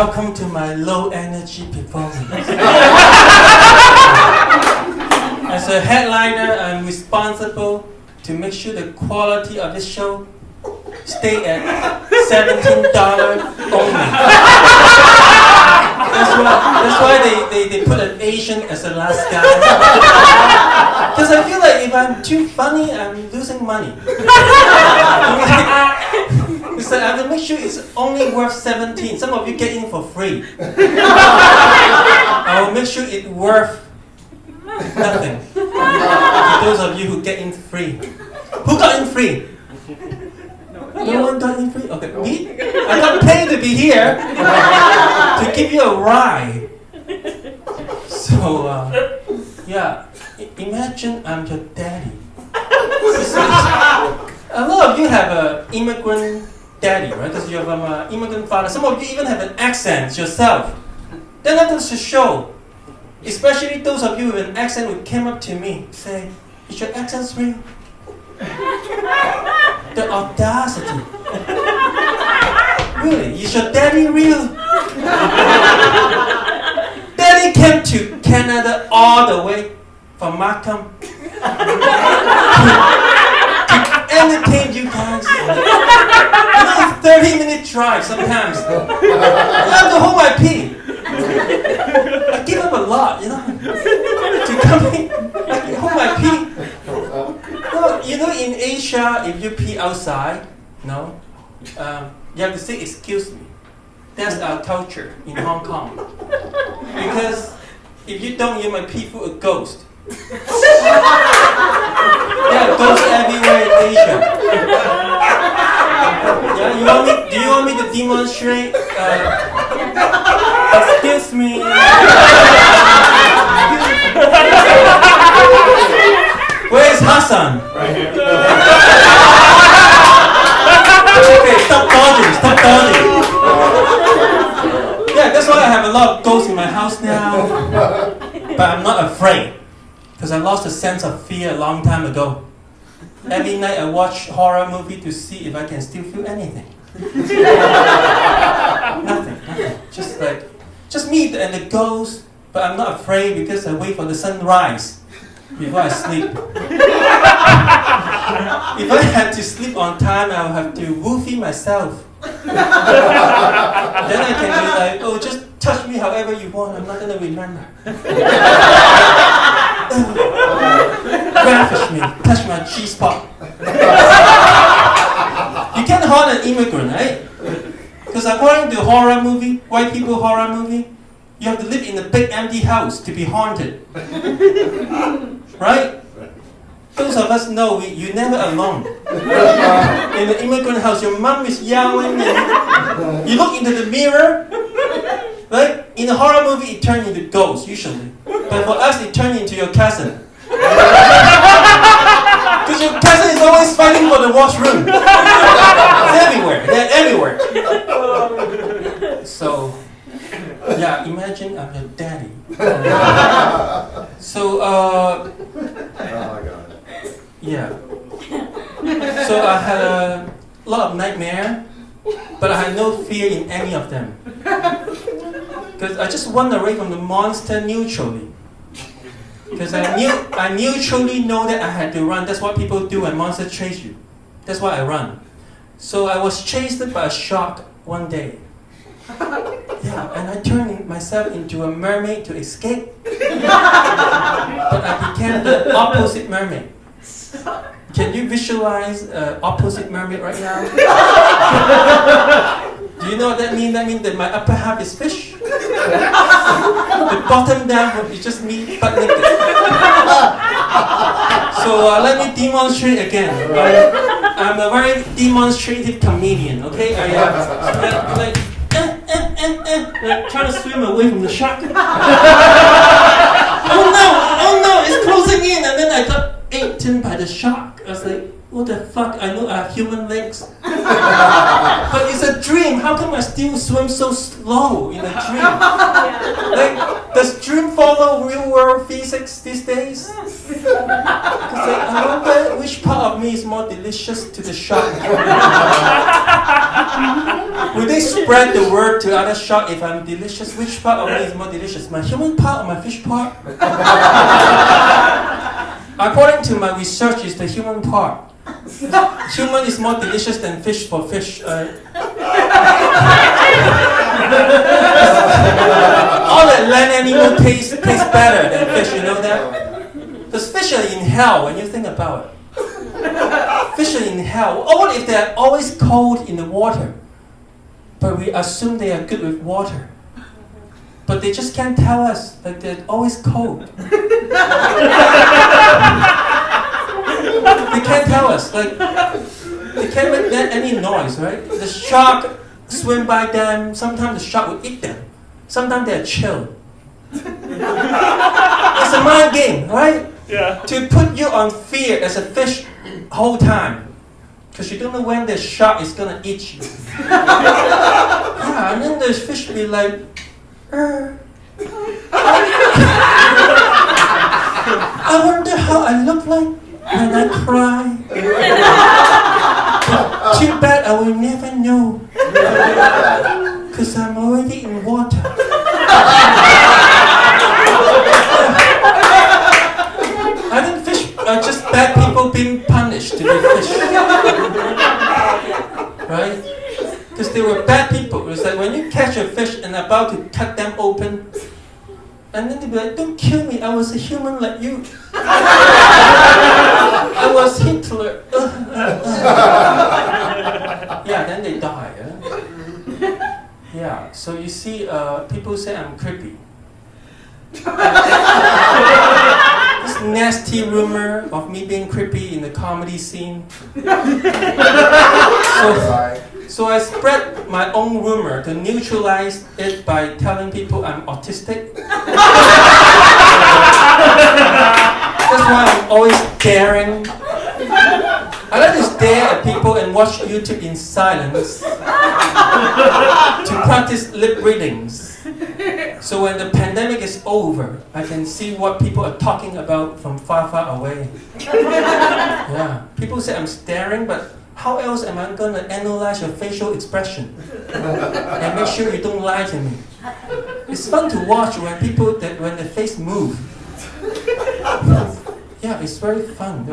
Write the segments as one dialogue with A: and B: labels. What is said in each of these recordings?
A: welcome to my low energy performance. As a headliner, I'm responsible to make sure the quality of this show stay at $17 only. That's why they put an Asian as the last guy. Because I feel like if I'm too funny, I'm losing money. So I have to make sure it's only worth 17. Some of you get in for free. I will make sure it's worth nothing. To those of you who get in free. Who got in free? No one got in free? Okay, me? I got paid to be here to give you a ride. So, yeah, imagine I'm your daddy. A lot of you have an immigrant daddy, right? Because you have an immigrant father. Some of you even have an accent yourself. Then that does show. Especially those of you with an accent who came up to me say, is your accent real? The audacity. Really? Is your daddy real? Daddy came to Canada all the way from Markham to entertain you guys. You know, it's 30-minute drive sometimes. I have to hold my pee. I give up a lot, you know, to come in. I hold my pee. No, you know, in Asia, if you pee outside, no, you have to say, excuse me. That's our culture in Hong Kong. Because if you don't, you might pee for a ghost. There are ghosts everywhere in Asia. Yeah, do you want me to demonstrate? Excuse me. Where is Hassan? Right here. Okay, stop dodging. Yeah, that's why I have a lot of ghosts in my house now. But I'm not afraid. Because I lost a sense of fear a long time ago. Every night I watch horror movie to see if I can still feel anything. Nothing. Just me and the ghost, but I'm not afraid because I wait for the sunrise before I sleep. If I had to sleep on time, I would have to woofie myself. Then I can be like, oh, just touch me however you want, I'm not going to remember. Ravish me, touch my G-spot. You can't haunt an immigrant, right? Because according to horror movie, white people horror movie, you have to live in a big empty house to be haunted. Right? Those of us know you're never alone. In the immigrant house, your mom is yelling and you look into the mirror. Right? In a horror movie, it turns into ghosts usually. But for us, it turns into your cousin. Because your cousin is always fighting for the washroom. They're everywhere. So, yeah, imagine I'm your daddy. So, oh my God. Yeah. So I had a lot of nightmares, but I had no fear in any of them. Because I just run away from the monster neutrally. Because I neutrally know that I had to run. That's what people do when monsters chase you. That's why I run. So I was chased by a shark one day. Yeah, and I turned myself into a mermaid to escape. But I became the opposite mermaid. Can you visualize opposite mermaid right now? Do you know what that means? That means that my upper half is fish. The bottom down would be just me, butt naked. So let me demonstrate again. I'm a very demonstrative comedian, okay? I am like trying to swim away from the shark. Oh no, it's closing in, and then I got eaten by the shark. I was like, what the fuck? I know I have human legs. But it's a dream. How come I still swim so slow in a dream? Like, does dream follow real world physics these days? Because I wonder which part of me is more delicious to the shark. Will they spread the word to other shark if I'm delicious. Which part of me is more delicious? My human part or my fish part? According to my research, it's the human part. Human is more delicious than fish for fish. All that land animal tastes better than fish, you know that? Because fish are in hell when you think about it. Fish are in hell. Or what if they're always cold in the water? But we assume they are good with water. But they just can't tell us that they're always cold. They can't tell us. Like, they can't make any noise, right? The shark swim by them. Sometimes the shark will eat them. Sometimes they're chill. It's a mind game, right?
B: Yeah.
A: To put you on fear as a fish whole time. Because you don't know when the shark is going to eat you. Yeah, and then the fish will be like, I wonder how I look like when I cry. But too bad I will never know. Because I'm already in water. I think fish are just bad people being punished to be fish. Right? Because they were bad people. It's like when you catch a fish and about to cut them open, and then they'll be like, don't kill me, I was a human like you. I was Hitler. Yeah, then they die. Yeah, so you see, people say I'm creepy. This nasty rumor of me being creepy in the comedy scene. So I spread my own rumor to neutralize it by telling people I'm autistic. That's why I'm always staring. I like to stare at people and watch YouTube in silence to practice lip readings. So when the pandemic is over, I can see what people are talking about from far, far away. Yeah, people say I'm staring, but how else am I going to analyze your facial expression and make sure you don't lie to me? It's fun to watch when when the face move. Yeah, it's very fun.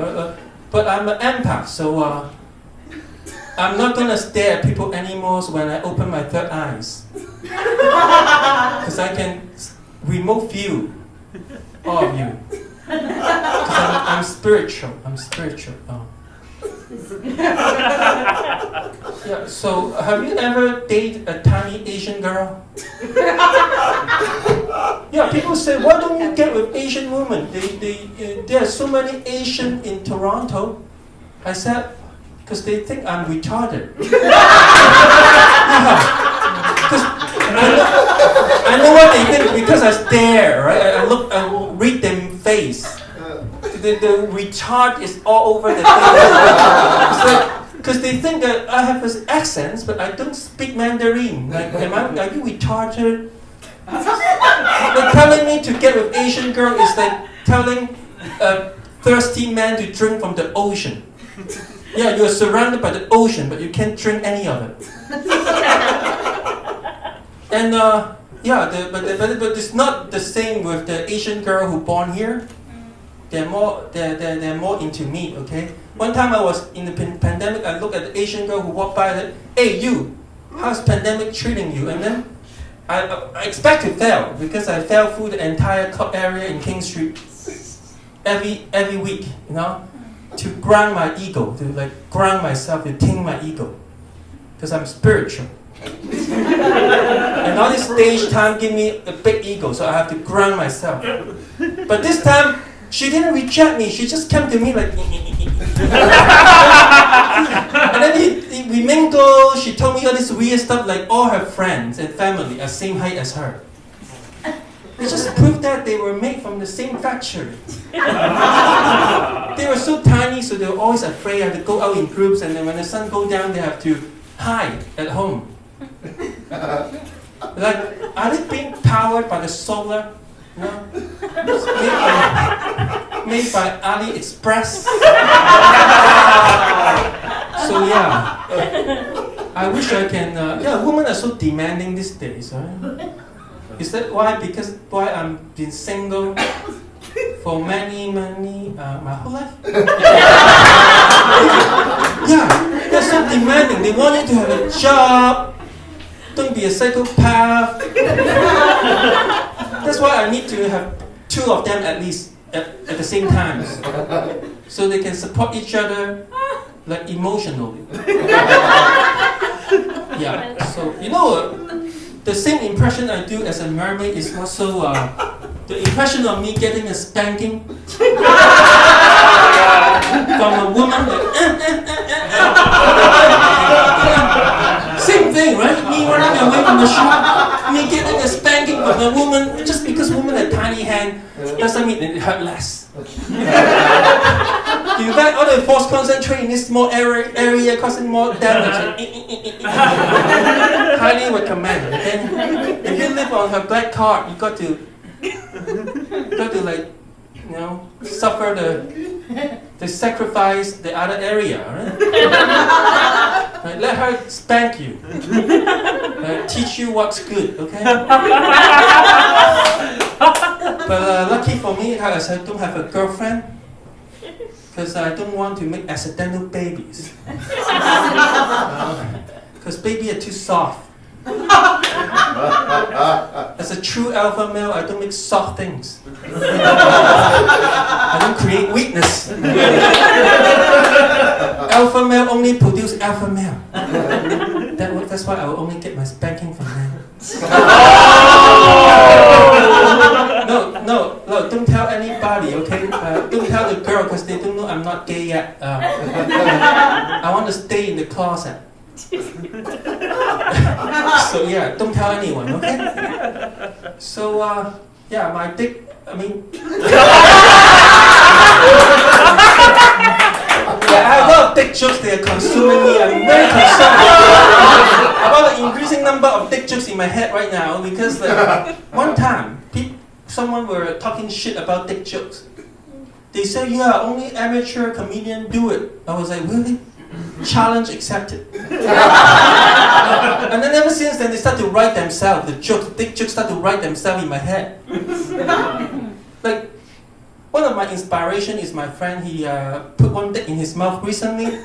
A: But I'm an empath, so I'm not going to stare at people anymore when I open my third eyes. Because I can remote view all of you. Because I'm spiritual. Oh. Yeah, so have you ever dated a tiny Asian girl? Yeah, people say, why don't you get with Asian women? There are so many Asian in Toronto. I said, because they think I'm retarded. Yeah, because I know what they think because I stare, right? I read them face. The retard is all over the place. It's like, because they think that I have this accents, but I don't speak Mandarin. Like, are you retarded? Like telling me to get with Asian girl is like telling a thirsty man to drink from the ocean. Yeah, you are surrounded by the ocean, but you can't drink any of it. And yeah, but it's not the same with the Asian girl who born here. They're more into me, okay? One time I was in the pandemic, I looked at the Asian girl who walked by and said, hey you, how's pandemic treating you? And then I expect to fail because I fell through the entire club area in King Street every week, you know, to ground my ego, to like ground myself, to tame my ego, because I'm spiritual. And all this stage time give me a big ego, so I have to ground myself. But this time, she didn't reject me, she just came to me like and then we mingled, she told me all this weird stuff like all her friends and family are same height as her. It just proved that they were made from the same factory. They were so tiny, so they were always afraid. They have to go out in groups, and then when the sun goes down, they have to hide at home. Like, are they being powered by the solar? No? Made by AliExpress. So yeah, I wish I can. Women are so demanding these days, right? Is that why? Because why I'm been single for many my whole life. Yeah, they're so demanding. They want you to have a job. Don't be a psychopath. That's why I need to have two of them at least at the same time, so they can support each other, like emotionally. Yeah. So the same impression I do as a mermaid is also the impression of me getting a spanking from a woman. Same thing, right? Me running away from the shop, me getting a spanking from a woman. Just because women have tiny hand doesn't mean it hurt less. In fact, all the force concentrate in this small area causing more damage. Highly recommend. Okay? If you live on her black card, you got to suffer the sacrifice the other area. Right? Right, let her spank you. Teach you what's good. Okay. But lucky for me, I don't have a girlfriend. Because I don't want to make accidental babies. Because babies are too soft. As a true alpha male, I don't make soft things. I don't create weakness. Alpha male only produce alpha male. That's why I will only get my spanking from them. No, don't tell anybody, okay? Don't tell the girl because they don't know I'm not gay yet. I want to stay in the closet. So yeah, don't tell anyone, okay? So my dick, I have a lot of dick jokes that are consuming me. I'm very concerned about the increasing number of dick jokes in my head right now because one time, someone were talking shit about dick jokes. They said, yeah, only amateur comedian do it. I was like, really? Challenge accepted. And then ever since then, they start to write themselves. The dick jokes start to write themselves in my head. Like, one of my inspiration is my friend, he put one dick in his mouth recently to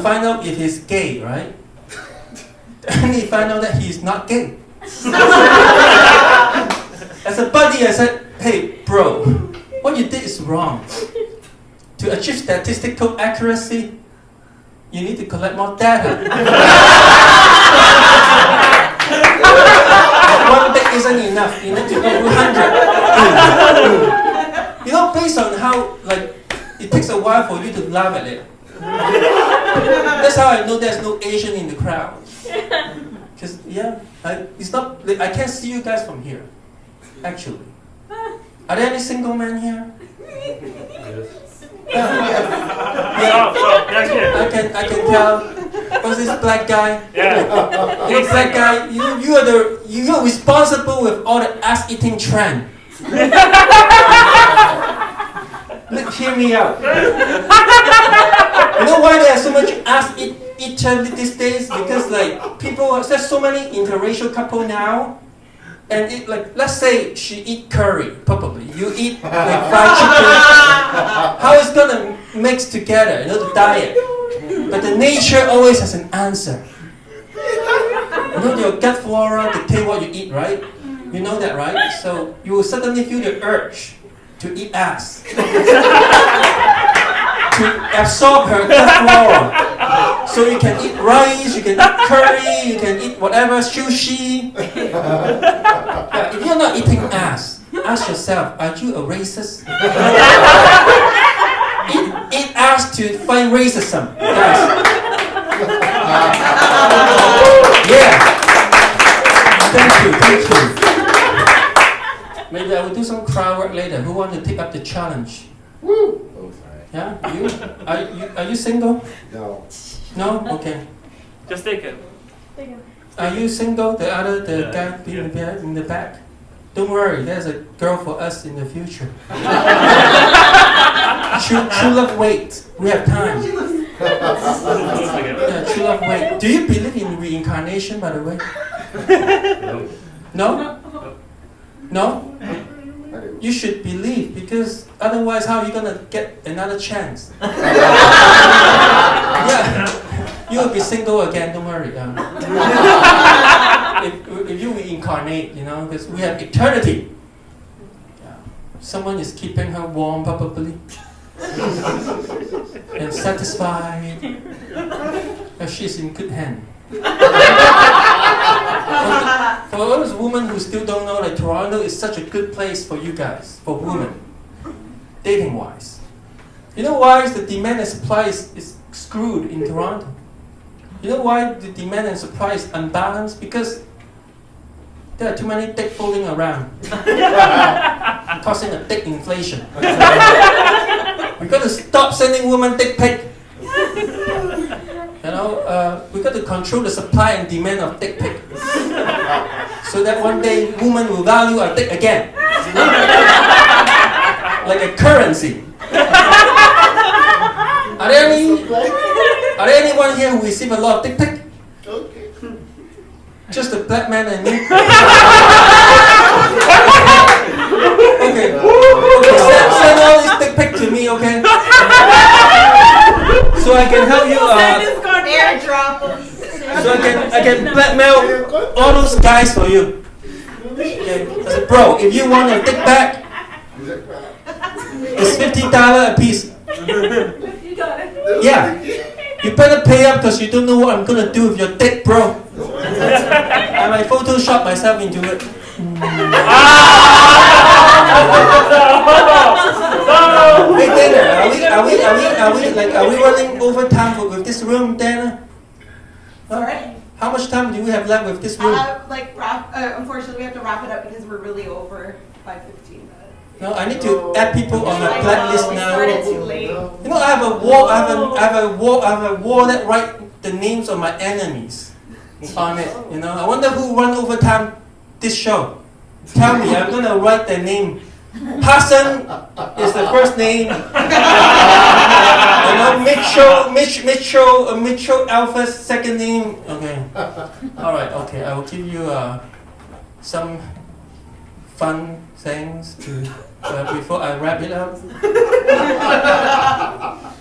A: find out if he's gay, right? And he found out that he is not gay. As a buddy, I said, hey, bro, what you did is wrong. To achieve statistical accuracy, you need to collect more data. One dick isn't enough. You need to go 100. Based on how, it takes a while for you to laugh at it. That's how I know there's no Asian in the crowd. Because, it's not, I can't see you guys from here, actually. Are there any single men here? I can tell. What's this black guy? Black guy, you are responsible with all the ass eating trend. Hear me out. You know why there are so much ass eater these days? Because there's so many interracial couple now. And let's say she eat curry, probably. You eat fried chicken. How it's gonna mix together, the diet. But the nature always has an answer. Your gut flora dictate what you eat, right? You know that, right? So you will suddenly feel the urge to eat ass. To absorb her gut flora. So you can eat rice, you can eat curry, you can eat whatever, sushi. If you're not eating ass, ask yourself, are you a racist? Eat ass to fight racism. Yes. Yeah. Thank you. Maybe I will do some crowd work later. Who want to take up the challenge?
B: Woo!
A: Yeah, you? Are you single?
B: No.
A: No? Okay.
C: Just take it.
A: Are you single? The guy in the back? Don't worry, there's a girl for us in the future. True love, wait. We have time. Yeah, true love. Wait, do you believe in reincarnation, by the way? No? No? You should believe, because otherwise how are you gonna get another chance? Yeah, you will be single again, don't worry. If you reincarnate, because we have eternity. Yeah. Someone is keeping her warm probably. And satisfied. She's in good hand. For all those women who still don't know, like Toronto is such a good place for you guys, for women, dating wise. You know why the demand and supply is screwed in Toronto? You know why the demand and supply is unbalanced? Because there are too many dick floating around, causing a dick inflation. We got to stop sending women dick pic. We got to control the supply and demand of dick pic, so that one day women will value our dick again, like a currency. Are there anyone here who receive a lot of dick pic?
B: Okay.
A: Just a black man and me. Okay. Send all this dick pic to me, okay? So I can help you. So I can blackmail all those guys for you. Okay. I said, bro, if you want your dick back, it's $50 a piece. Yeah. You better pay up because you don't know what I'm gonna do with your dick, bro. I might Photoshop myself into it. Hey Dana, are we running overtime with this room, Dana?
C: Sorry?
A: How much time do we have left with this room?
C: Unfortunately, we have to wrap it up because we're really over 5:15.
A: No, I need to add people on my blacklist
C: We
A: now.
C: started too late.
A: I have a wall. I have a wall that write the names of my enemies on it. I wonder who run overtime this show. Tell me, I'm gonna write their name. Hassan is the first name. Mitchell Alpha's second name. Okay. All right. Okay. I will give you some fun things to before I wrap it up.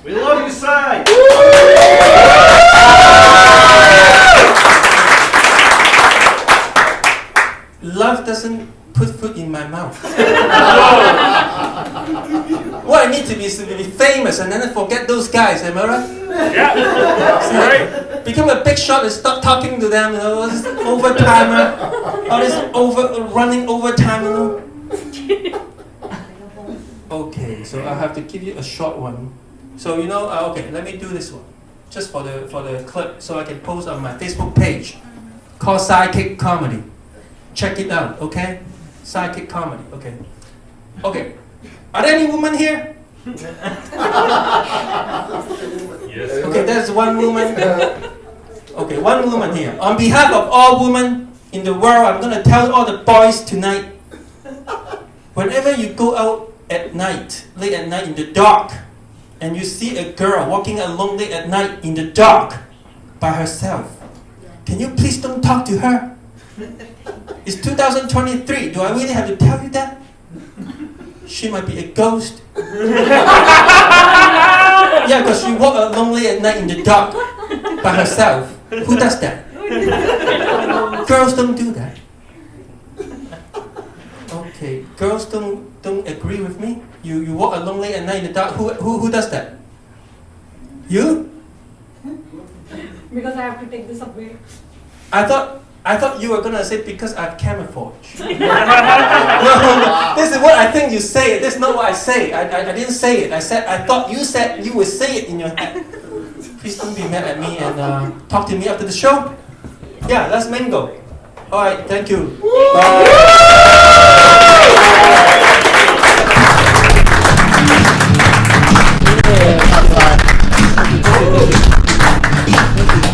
B: We love you, Sai.
A: Love doesn't put food in my mouth. Well, I need to be famous and then forget those guys, am I right?
D: Yeah. Right.
A: Become a big shot and stop talking to them, all this overtimer, all this running overtime, Okay, so I have to give you a short one. So okay, let me do this one, just for the clip, so I can post on my Facebook page, called Sidekick Comedy. Check it out, okay? Sidekick Comedy, okay. Okay, are there any women here?
D: Yes.
A: Okay, there's one woman. Okay, one woman here. On behalf of all women in the world, I'm gonna tell all the boys tonight, whenever you go out at night, late at night in the dark, and you see a girl walking alone late at night in the dark by herself, can you please don't talk to her? It's 2023. Do I really have to tell you that? She might be a ghost. Yeah, because she walks alone late at night in the dark by herself. Who does that? Girls don't do that. Okay, girls don't agree with me. You walk alone late at night in the dark. Who does that? You?
E: Because I have to take the subway.
A: I thought you were gonna say because I've camouflage. No, this is what I think you say. This is not what I say. I didn't say it. I thought you said you would say it in your head. Please don't be mad at me and talk to me after the show. Yeah, let's mingle. All right, thank you. Bye.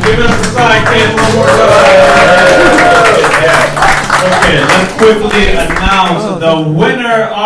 D: Give it up for Sidekick one more time. Okay, let's quickly announce the winner of